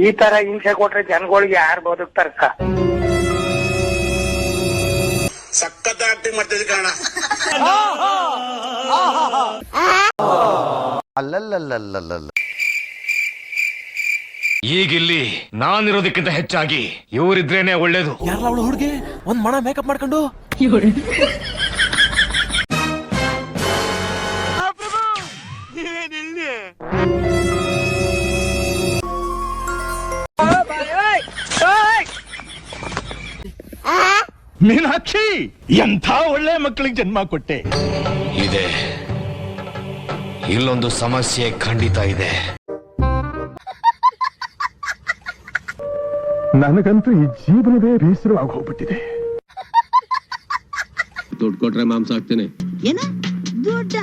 ಈ ತರ ಹಿಂಸೆ ಕೊಟ್ರೆ ಜನಗಳಿಗೆ ಯಾರು ಬದುಕ್ತಾರ ಸಖತ್ ಆಕ್ಟಿಂಗ್ ಮಾಡ್ತಿದ್ದೆ ಕಾರಣ. ಅಲ್ಲಲ್ಲಲ್ಲಲ್ಲಲ್ಲ, ಈಗಿಲ್ಲಿ ನಾನಿರೋದಕ್ಕಿಂತ ಹೆಚ್ಚಾಗಿ ಇವರಿದ್ರೇನೆ ಒಳ್ಳೇದು. ಯಾರಲ್ಲ ಅವಳು ಹುಡುಗಿ ಒಂದ್ ಮಣ ಮೇಕಪ್ ಮಾಡ್ಕೊಂಡು ಮೀನಾಕ್ಷಿ, ಎಂಥ ಒಳ್ಳೆ ಮಕ್ಕಳಿಗೆ ಜನ್ಮ ಕೊಟ್ಟೆ. ಇದೆ, ಇಲ್ಲೊಂದು ಸಮಸ್ಯೆ ಖಂಡಿತ ಇದೆ. ನನಗಂತೂ ಈ ಜೀವನವೇ ಬೇಸರವಾಗಿ ಹೋಗ್ಬಿಟ್ಟಿದೆ. ದುಡ್ಡು ಕೊಟ್ರೆ ಮಾಂಸ ಹಾಕ್ತೇನೆ. ಏನ ದುಡ್ಡ